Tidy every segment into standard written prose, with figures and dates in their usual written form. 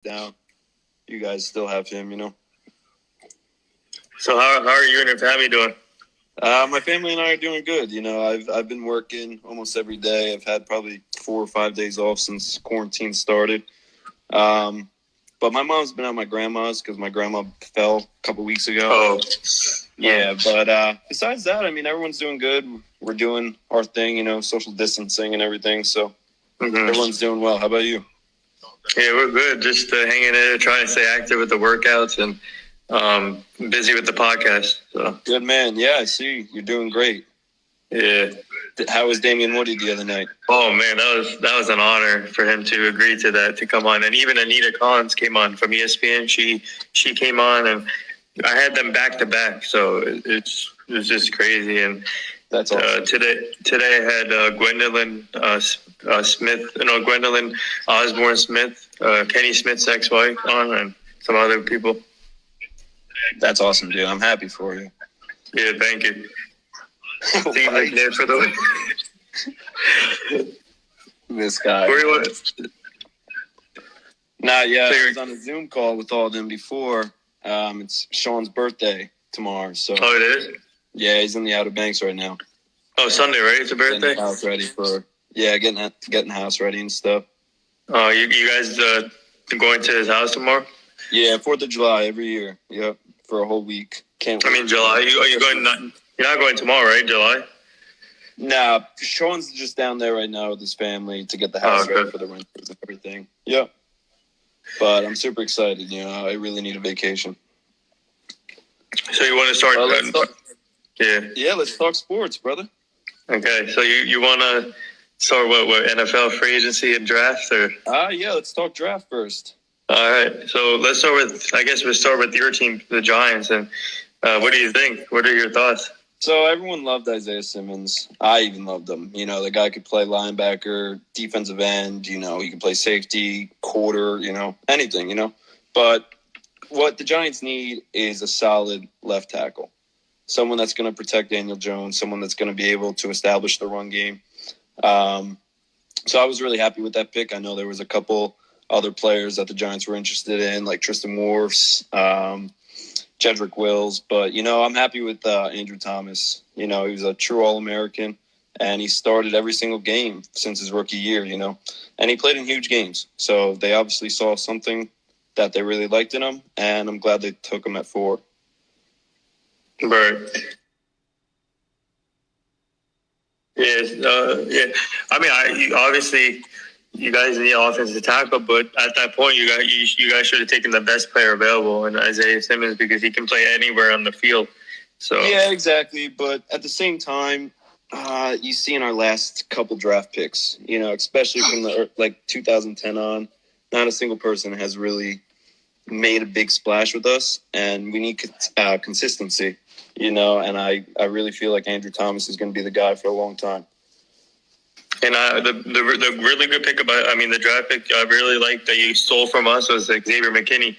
down, you guys still have him, So how are you and your family doing? My family and I are doing good. I've been working almost every day. I've had probably 4 or 5 days off since quarantine started. But my mom's been at my grandma's because my grandma fell a couple weeks ago. Oh, Yeah, but besides that, I mean, everyone's doing good. We're doing our thing, social distancing and everything. So everyone's doing well. How about you? Yeah, we're good. Just hanging in there, trying to stay active with the workouts and busy with the podcast. So Good, man. Yeah, I see. You're doing great. yeah. How was Damian Woody the other night? Oh man, that was an honor for him to agree to that, to come on. And even Anita Collins came on from ESPN. She came on, and I had them back to back. So it was just crazy. And That's awesome. Today I had Gwendolyn Gwendolyn Osborne Smith, Kenny Smith's ex-wife on, and some other people. That's awesome, dude. I'm happy for you. Yeah, thank you. Seems like there for the this guy. Where you Nah, yeah, I was on a Zoom call with all of them before. It's Sean's birthday tomorrow, so. Oh, it is? Yeah, he's in the Outer Banks right now. Oh, Sunday, right? It's a birthday? Getting the house ready getting the house ready and stuff. Oh, you guys going to his house tomorrow? Yeah, 4th of July every year. Yep, for a whole week. Can't wait. I mean, July. Are you going? You're not going tomorrow, right? July? Nah, Sean's just down there right now with his family to get the house ready for the renters and everything. Yep. But I'm super excited. I really need a vacation. So you want to start? Let's talk. Yeah. Yeah, let's talk sports, brother. Okay, so you want to start what NFL free agency and draft, or? Yeah, let's talk draft first. All right, so let's start with. I guess we'll start with your team, the Giants, and what do you think? What are your thoughts? So everyone loved Isaiah Simmons. I even loved him. The guy could play linebacker, defensive end. He could play safety, quarter. Anything. But what the Giants need is a solid left tackle. Someone that's going to protect Daniel Jones, someone that's going to be able to establish the run game. So I was really happy with that pick. I know there was a couple other players that the Giants were interested in, like Tristan Wirfs, Jedrick Wills. But, I'm happy with Andrew Thomas. He was a true All-American, and he started every single game since his rookie year, And he played in huge games. So they obviously saw something that they really liked in him, and I'm glad they took him at 4. Right. Yeah. I mean, obviously, you guys need offensive tackle, but at that point, you guys should have taken the best player available in Isaiah Simmons because he can play anywhere on the field. So yeah, exactly. But at the same time, you see in our last couple draft picks, especially from the 2010 on, not a single person has really made a big splash with us, and we need consistency. And I really feel like Andrew Thomas is going to be the guy for a long time. And the really good pick the draft pick I really liked that you stole from us was Xavier McKinney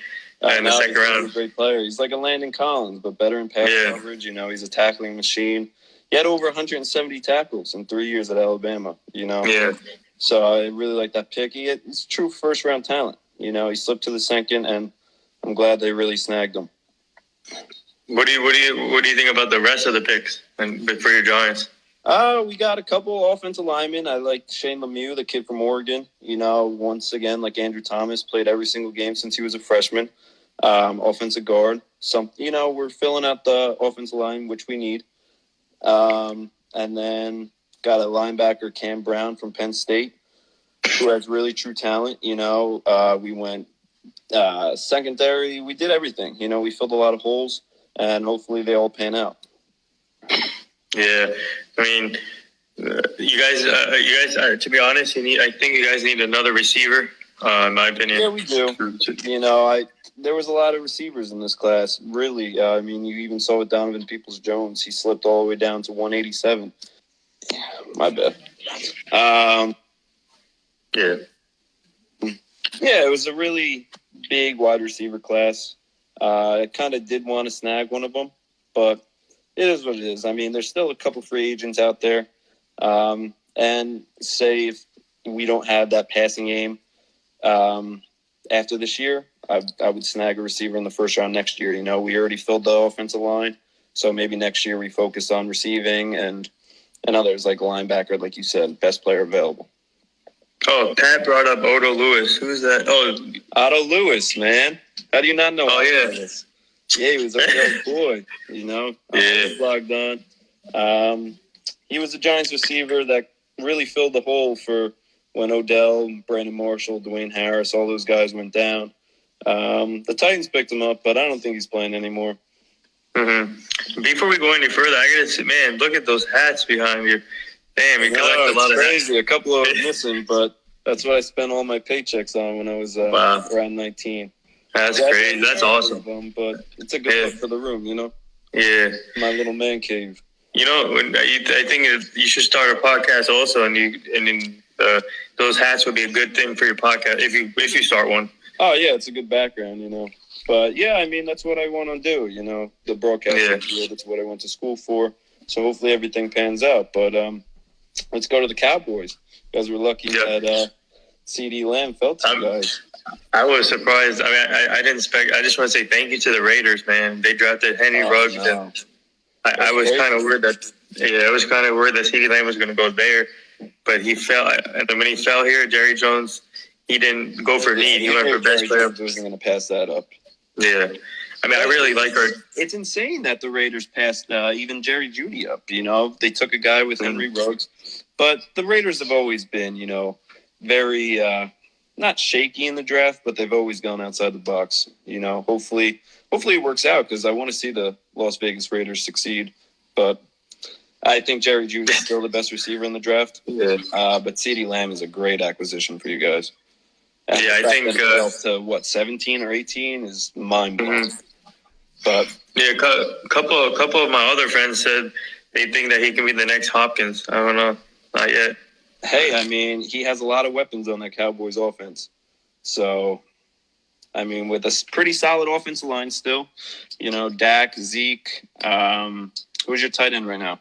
in the second round. He's a great player. He's like a Landon Collins, but better in pass coverage. He's a tackling machine. He had over 170 tackles in 3 years at Alabama. Yeah. So I really like that pick. He's true first round talent. He slipped to the second, and I'm glad they really snagged him. What do you think about the rest of the picks and for your Giants? We got a couple offensive linemen. I like Shane Lemieux, the kid from Oregon. Once again, like Andrew Thomas, played every single game since he was a freshman. Offensive guard. We're filling out the offensive line, which we need. And then got a linebacker, Cam Brown from Penn State, who has really true talent. We went secondary. We did everything. We filled a lot of holes, and hopefully they all pan out. Yeah, I mean, you guys. To be honest, I think you guys need another receiver. In my opinion. Yeah, we do. There was a lot of receivers in this class. Really, you even saw with Donovan Peoples-Jones. He slipped all the way down to 187. My bad. Yeah. Yeah, it was a really big wide receiver class. I kind of did want to snag one of them, but it is what it is. There's still a couple free agents out there. And say if we don't have that passing game, after this year, I would snag a receiver in the first round next year. You know, we already filled the offensive line, so maybe next year we focus on receiving and others like linebacker, like you said, best player available. Oh, Pat brought up Odo Lewis. Who's that? Oh, Otto Lewis, man. How do you not know? Oh, Otto yeah. Lewis? Yeah, he was a real boy. You know, Yeah. logged on. He was a Giants receiver that really filled the hole for when Odell, Brandon Marshall, Dwayne Harris, all those guys went down. The Titans picked him up, but I don't think he's playing anymore. Mm-hmm. Before we go any further, I gotta say, man, look at those hats behind you. Damn, you collect a lot of crazy. hats. A couple of them missing, but that's what I spent all my paychecks on when I was around 19. That's crazy. That's awesome. Them, but it's a good look for the room, you know? Yeah. My little man cave. You know, I think you should start a podcast also, and those hats would be a good thing for your podcast if you start one. Oh yeah, it's a good background, you know. But yeah, I mean that's what I want to do, you know, the broadcasting field. That's what I went to school for. So hopefully everything pans out. But let's go to the Cowboys. You guys were lucky that CD Lamb fell to you guys. I was surprised. I mean, I didn't expect. I just want to say thank you to the Raiders, man. They drafted Henry Ruggs. No. And I was kind of worried that CD Lamb was going to go there, but he fell. And when he fell here, Jerry Jones, he didn't go for need. He went for best player. Jones wasn't going to pass that up. Yeah. I mean, I really like her. It's insane that the Raiders passed even Jerry Jeudy up. You know, they took a guy with Henry Ruggs, but the Raiders have always been, you know, very not shaky in the draft, but they've always gone outside the box. You know, hopefully it works out because I want to see the Las Vegas Raiders succeed. But I think Jerry Jeudy is still the best receiver in the draft. Yeah. But CeeDee Lamb is a great acquisition for you guys. And I think to 17 or 18 is mind blowing. Mm-hmm. But yeah, a couple of my other friends said they think that he can be the next Hopkins. I don't know, not yet. Hey, I mean, he has a lot of weapons on that Cowboys offense. So, I mean, with a pretty solid offensive line still, you know, Dak, Zeke. Who's your tight end right now?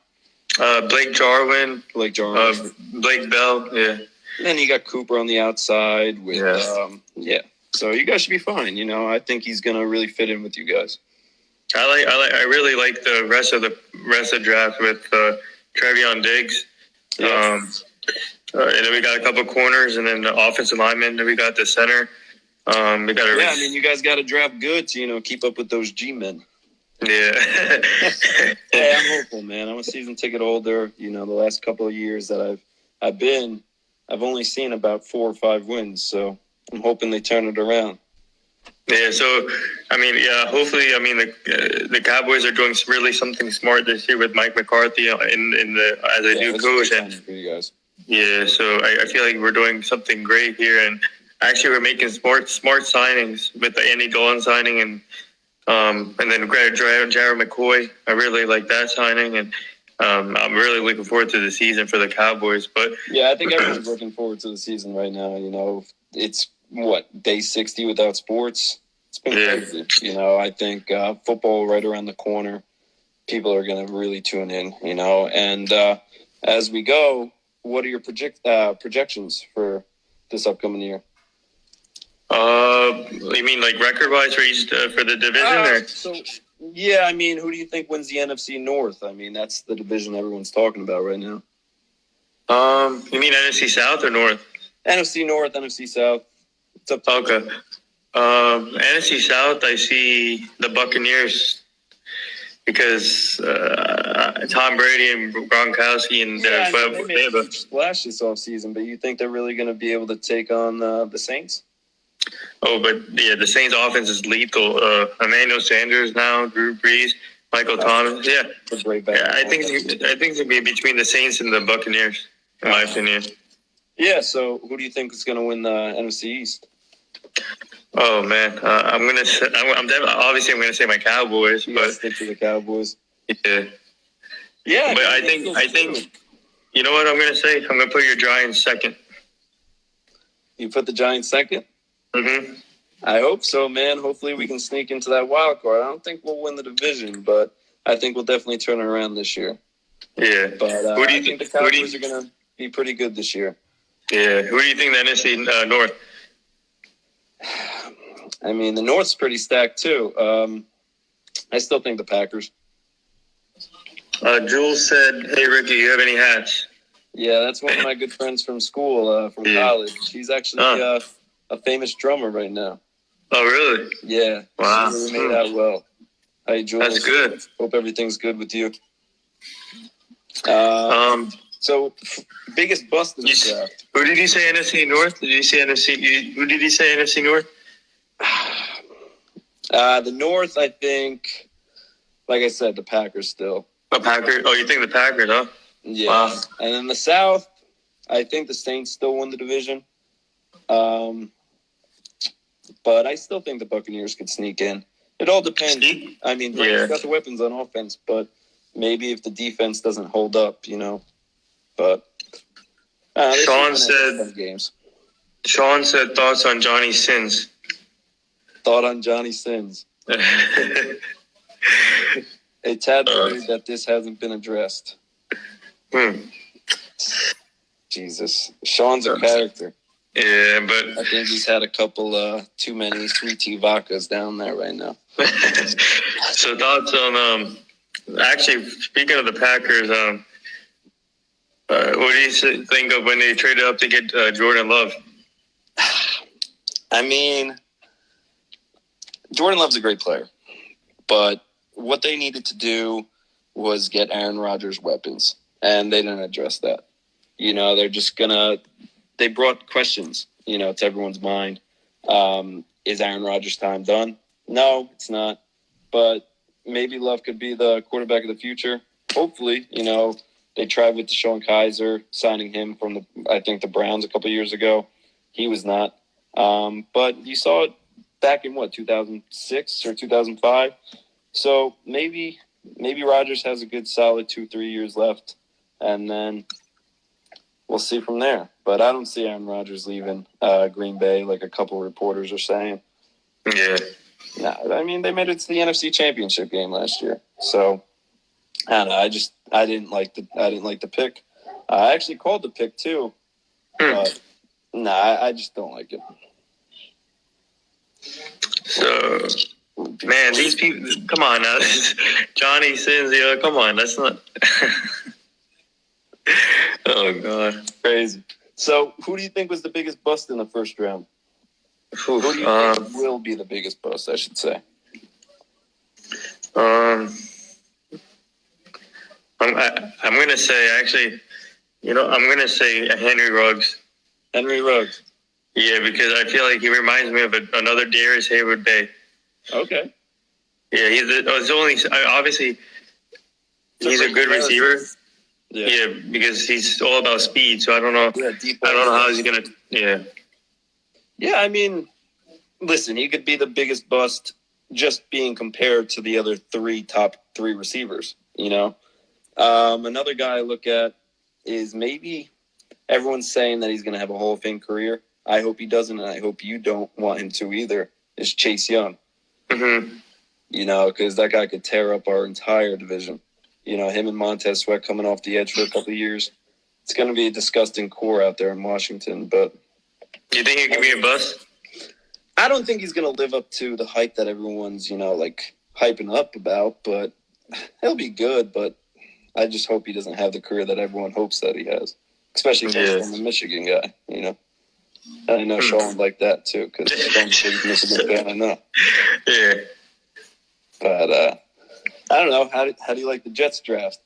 Blake Jarwin. Blake Bell. Yeah. And then you got Cooper on the outside with So you guys should be fine. You know, I think he's gonna really fit in with you guys. I really like the rest of the draft with Trevion Diggs. Yeah. And then we got a couple corners, and then the offensive lineman. Then we got the center. We got I mean, you guys got to draft good to, you know, keep up with those G-men. Yeah. Hey, I'm hopeful, man. I'm a season ticket holder. You know, the last couple of years that I've only seen about 4 or 5 wins, so I'm hoping they turn it around. Yeah, so I mean, hopefully, I mean the Cowboys are doing really something smart this year with Mike McCarthy as a new coach. For you guys. Yeah, so I feel like we're doing something great here, and actually we're making smart signings with the Andy Dolan signing and then Jared McCoy. I really like that signing, and I'm really looking forward to the season for the Cowboys. But yeah, I think everyone's looking forward to the season right now. You know, it's day 60 without sports. It's been crazy. You know, I think football right around the corner. People are going to really tune in. You know, and as we go, what are your projections for this upcoming year? You mean like record-wise for the division? Yeah, I mean, who do you think wins the NFC North? I mean, that's the division everyone's talking about right now. You mean NFC South or North? NFC North, NFC South. It's up to okay. NFC South, I see the Buccaneers because Tom Brady and Gronkowski and they made a splash this offseason, but you think they're really going to be able to take on the Saints? Oh, but yeah, the Saints' offense is lethal. Emmanuel Sanders now, Drew Brees, Michael Thomas. Yeah, I think it's gonna be between the Saints and the Buccaneers, in my opinion. Yeah. So, who do you think is going to win the NFC East? Oh man, I'm obviously gonna say my Cowboys, but stick to the Cowboys. Yeah. Yeah, but I think you know what I'm gonna say. I'm gonna put your Giants second. You put the Giants second? Mm-hmm. I hope so, man. Hopefully we can sneak into that wild card. I don't think we'll win the division, but I think we'll definitely turn it around this year. Yeah. But I think the Cowboys are going to be pretty good this year. Yeah. Who do you think the NFC North? I mean, the North's pretty stacked too. I still think the Packers. Jules said, "Hey Ricky, you have any hats?" Yeah, that's one of my good friends from school, from college. She's actually a famous drummer right now. Oh, really? Yeah. Wow. She really made out well. Hey, Jules. That's good. Hope everything's good with you. So, biggest bust in the draft. Who did you say NFC North? Did you say NFC? Who did you say NFC North? The North, I think, like I said, the Packers still. The Packers? Oh, you think the Packers, huh? Yeah. Wow. And in the South, I think the Saints still won the division. But I still think the Buccaneers could sneak in. It all depends. I mean, Brady's got the weapons on offense, but maybe if the defense doesn't hold up, you know. But Sean said games. Sean said thoughts on Johnny Sins. Thought on Johnny Sins. A tad worried that this hasn't been addressed. Jesus. Sean's a character. Yeah, but I think he's had a couple too many sweet tea vodkas down there right now. So thoughts on actually speaking of the Packers, what do you think of when they traded up to get Jordan Love? I mean, Jordan Love's a great player, but what they needed to do was get Aaron Rodgers weapons, and they didn't address that. You know, they brought questions, you know, to everyone's mind. Is Aaron Rodgers' time done? No, it's not. But maybe Love could be the quarterback of the future. Hopefully, you know, they tried with Deshaun Kaiser, signing him from the Browns a couple of years ago. He was not. But you saw it back in 2006 or 2005. So maybe Rodgers has a good solid 2-3 years left, and then we'll see from there. But I don't see Aaron Rodgers leaving Green Bay like a couple reporters are saying. Yeah. No, I mean, they made it to the NFC Championship game last year. So I don't know. I didn't like the pick. I actually called the pick too. But I just don't like it. So, man, these people, come on now. Johnny Sins, come on. That's not. Oh, God. Crazy. So, who do you think was the biggest bust in the first round? Who do you think will be the biggest bust, I should say? I'm going to say, actually, I'm going to say Henry Ruggs. Henry Ruggs. Yeah, because I feel like he reminds me of another Darius Hayward Bay. Okay. Yeah, obviously he's a good receiver. Yeah, because he's all about speed. So I don't know. Yeah, I don't know how he's gonna. Yeah. Yeah, I mean, listen, he could be the biggest bust just being compared to the other top three receivers. You know, another guy I look at is maybe everyone's saying that he's going to have a Hall of Fame career. I hope he doesn't, and I hope you don't want him to either. Is Chase Young. Mm-hmm. You know, because that guy could tear up our entire division. You know, him and Montez Sweat coming off the edge for a couple of years. It's going to be a disgusting core out there in Washington. But do you think he can be a bust? I don't think he's going to live up to the hype that everyone's, hyping up about. But he'll be good. But I just hope he doesn't have the career that everyone hopes that he has. Especially from a Michigan guy, you know. And I know Sean like that, too, because Sean's a big Michigan fan, I know. Yeah. But I don't know. How do you like the Jets draft?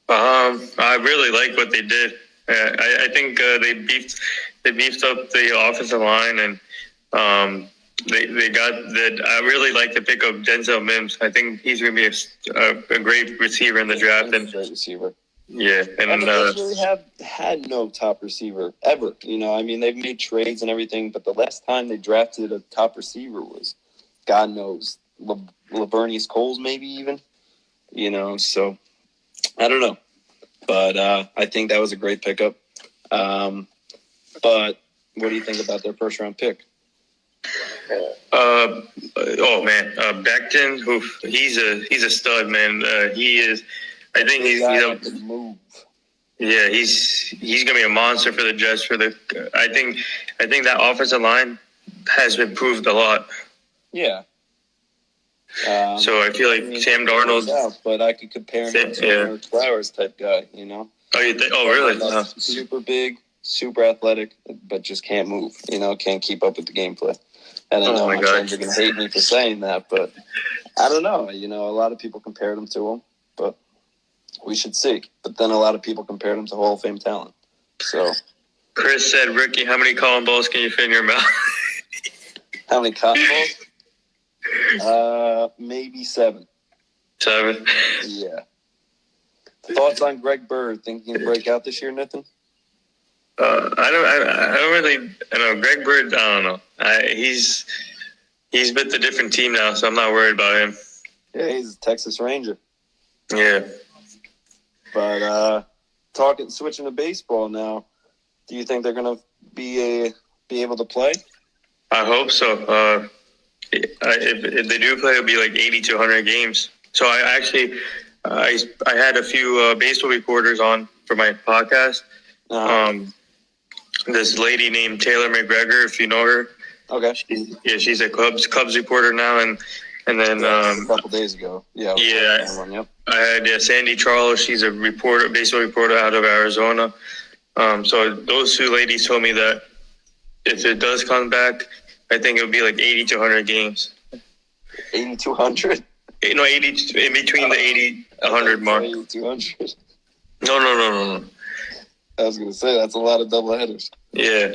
I really like what they did. I think they beefed up the offensive line, and they got that. I really like the pick of Denzel Mims. I think he's going to be a great receiver in the draft. He's a great receiver. Yeah, and the Jets really have had no top receiver ever. You know, I mean, they've made trades and everything, but the last time they drafted a top receiver was, God knows, Lavernius Coles, maybe even. You know, so I don't know, but I think that was a great pickup. But what do you think about their first round pick? Becton, he's a stud, man. He is. I think he's a move. Yeah, he's gonna be a monster for the Jets. I think that offensive line, has improved a lot. Yeah. So I feel like Sam Darnold. Out, but I could compare him to a Flowers type guy, you know? Oh, you think? Oh, really? No. Super big, super athletic, but just can't move, you know, can't keep up with the gameplay. And I know my friends are going to hate me for saying that, but I don't know. You know, a lot of people compared him to him, but we should see. But then a lot of people compared him to Hall of Fame talent. So Chris said, Ricky, how many cotton balls can you fit in your mouth? How many cotton balls? Maybe 7. 7? Yeah. Thoughts on Greg Bird? Think he can break out this year, Nathan? I don't really. I know Greg Bird. I don't know. He's with a different team now, so I'm not worried about him. Yeah, he's a Texas Ranger. Yeah. But switching to baseball now. Do you think they're gonna be able to play? I hope so. If they do play, it'll be like 80 to 100 games. So I had a few baseball reporters on for my podcast. This lady named Taylor McGregor, if you know her. Okay. She's a Cubs reporter now, and then a couple days ago. Yeah. Yep. I had Sandy Charles. She's a baseball reporter out of Arizona. So those two ladies told me that if it does come back, I think it would be like 80 to 100 games. 80 to 100? No, 80 in between the 80 100 mark. 80 to 100. No. I was going to say, that's a lot of doubleheaders. Yeah.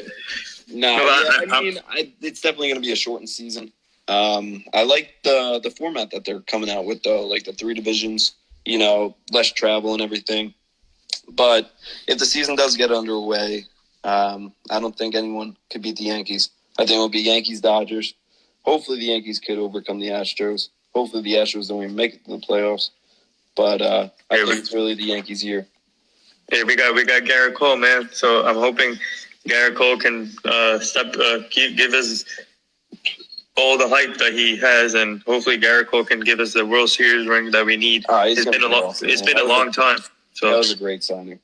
I mean, it's definitely going to be a shortened season. I like the format that they're coming out with, though, like the 3 divisions, you know, less travel and everything. But if the season does get underway, I don't think anyone could beat the Yankees. I think it'll be Yankees-Dodgers. Hopefully the Yankees could overcome the Astros. Hopefully the Astros don't even make it to the playoffs. But I think it's really the Yankees' year. Yeah, we got Garrett Cole, man. So I'm hoping Garrett Cole can give us all the hype that he has, and hopefully Garrett Cole can give us the World Series ring that we need. It's been a long time. So that was a great signing.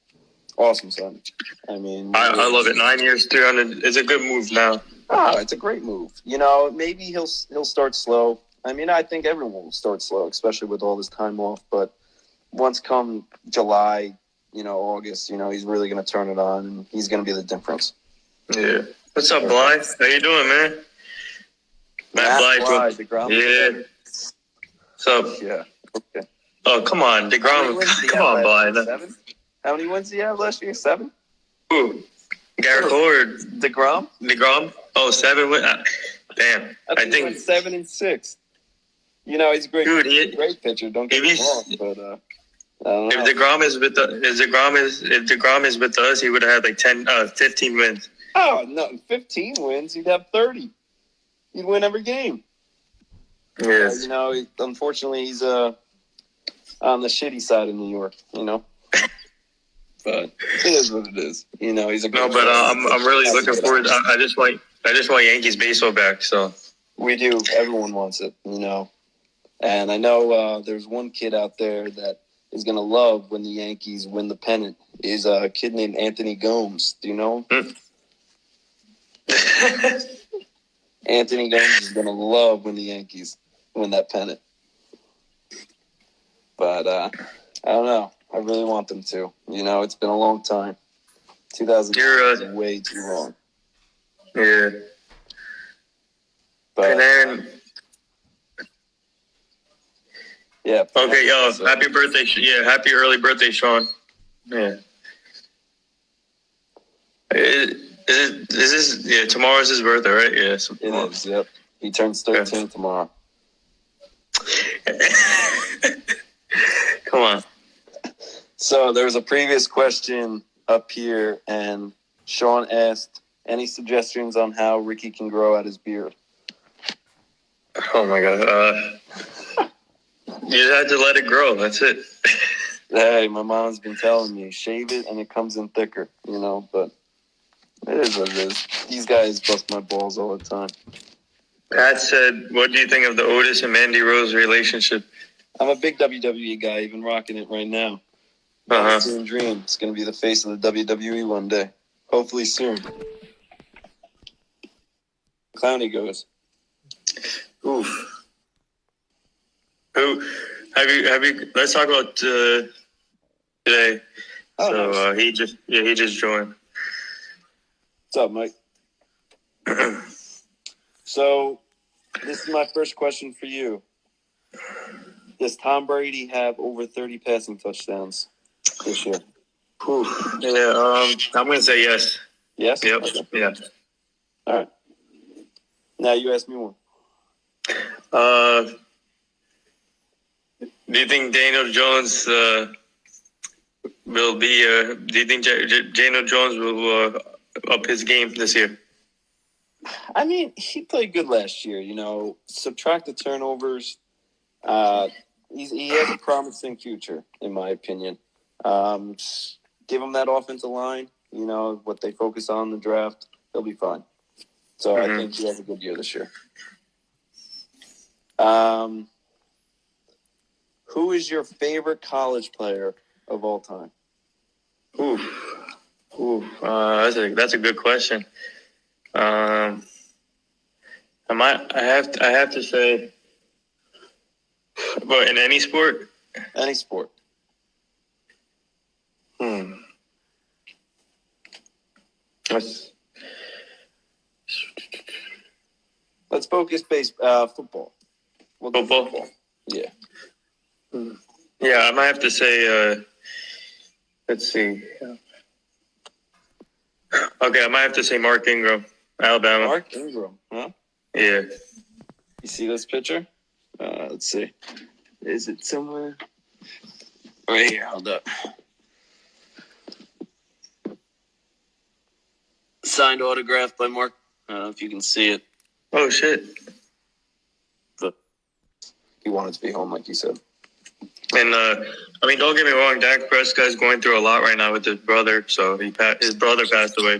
Awesome signing. I mean, I love it. 9 years, 300 is a good move now. It's a great move. You know, maybe he'll start slow. I mean, I think everyone will start slow, especially with all this time off. But once come July, you know, August, you know, he's really going to turn it on, and he's going to be the difference. Yeah. What's up, Bly? How you doing, man? Matt Bly. DeGrom. Yeah. What's up? Yeah. Okay. Oh, come on, DeGrom. Come on, Bly. 7? How many wins did he have last year? 7? Who? Garrett Cole or DeGrom? DeGrom? Oh, 7 wins. Damn. I think he went 7 and 6. You know, he's a great pitcher. Don't get me wrong, but if DeGrom is with us, he would have had like 15 wins. Oh no, 15 wins. He'd have 30. He'd win every game. Yes. You know, unfortunately, he's on the shitty side of New York. You know, but it is what it is. You know, he's a good but I'm really looking forward. I just want Yankees baseball back. So we do. Everyone wants it. You know. And I know there's one kid out there that is going to love when the Yankees win the pennant. Is a kid named Anthony Gomes. Do you know him? Anthony Gomes is going to love when the Yankees win that pennant. But I don't know. I really want them to. You know, it's been a long time. 2000 is way too long. Yeah. But, and then... Yeah. Okay, happy birthday. Yeah, happy early birthday, Sean. Yeah. Is this, tomorrow's his birthday, right? Yeah. So it is, yep. He turns 13 tomorrow. Come on. So there was a previous question up here, and Sean asked, any suggestions on how Ricky can grow out his beard? Oh, my God. You just have to let it grow. That's it. Hey, my mom's been telling me, shave it and it comes in thicker, you know, but it is what it is. These guys bust my balls all the time. Pat said, what do you think of the Otis and Mandy Rose relationship? I'm a big WWE guy, even rocking it right now. Dream. It's going to be the face of the WWE one day. Hopefully soon. Clowney goes. Oof. Who have you? Let's talk about today. Oh, So nice. he just joined. What's up, Mike? So, this is my first question for you. Does Tom Brady have over 30 passing touchdowns this year? Yeah, I'm gonna say yes. Yes? Yep. Okay. Yeah. All right. Now you ask me one. Do you think Daniel Jones will be? Do you think Daniel Jones will up his game this year? I mean, he played good last year. You know, subtract the turnovers. He has a promising future, in my opinion. Just give him that offensive line. You know what they focus on in the draft. He'll be fine. So I think he has a good year this year. Who is your favorite college player of all time? That's a good question. I have to say, but in any sport. Any sport. Let's focus football. Football. Yeah. Yeah, I might have to say. Let's see. Okay, I might have to say Mark Ingram, Alabama. Mark Ingram, huh? Yeah. You see this picture? Let's see. Is it somewhere? Right here. Hold up. Signed autograph by Mark. I don't know if you can see it. Oh shit. But he wanted to be home, like you said. And I mean, don't get me wrong. Dak Prescott's going through a lot right now with his brother. So his brother passed away.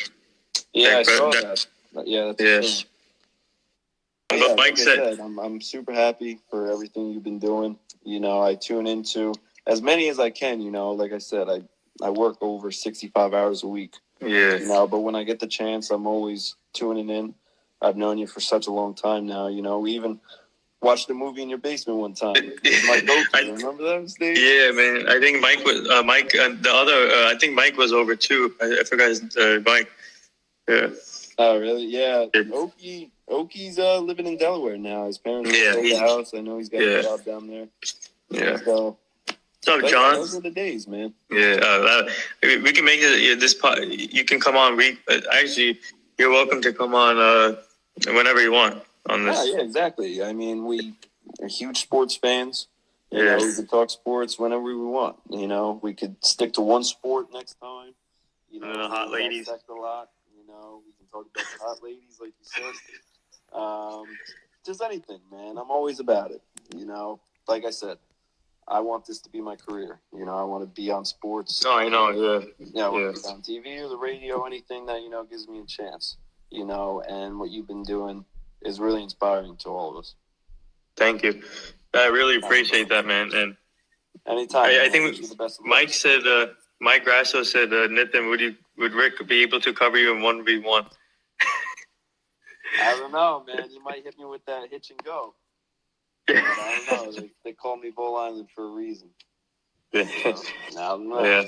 Yeah, I saw that. Yeah, that's a shame. But yeah, like I said, I'm super happy for everything you've been doing. You know, I tune into as many as I can. You know, like I said, I work over 65 hours a week. Yeah. You know, but when I get the chance, I'm always tuning in. I've known you for such a long time now. You know, we even watched a movie in your basement one time. Remember those days? Yeah, man. I think Mike was the other. I think Mike was over too. I forgot his Mike. Yeah. Oh, really? Yeah. Oki's living in Delaware now. His parents sold the house. I know he's got a job down there. Yeah. So, what's up, John? Those are the days, man. Yeah. We can make it this pot. You can come on. Actually, you're welcome to come on whenever you want on this. Yeah, exactly. I mean, we are huge sports fans. You know, we could talk sports whenever we want. You know, we could stick to one sport next time. You know, the hot ladies. A lot. You know, we can talk about the hot ladies, like you said. Just anything, man. I'm always about it. You know, like I said, I want this to be my career. You know, I want to be on sports. Oh, I know. Yeah. I want to be on TV or the radio, anything that, you know, gives me a chance. You know, and what you've been doing is really inspiring to all of us. Thank you. I really appreciate that, man. And anytime. I think Mike said, Mike Grasso said, Nathan, would Rick be able to cover you in 1v1? I don't know, man. You might hit me with that hitch and go. But I don't know. They call me Boll Island for a reason. So, I don't know. Yeah.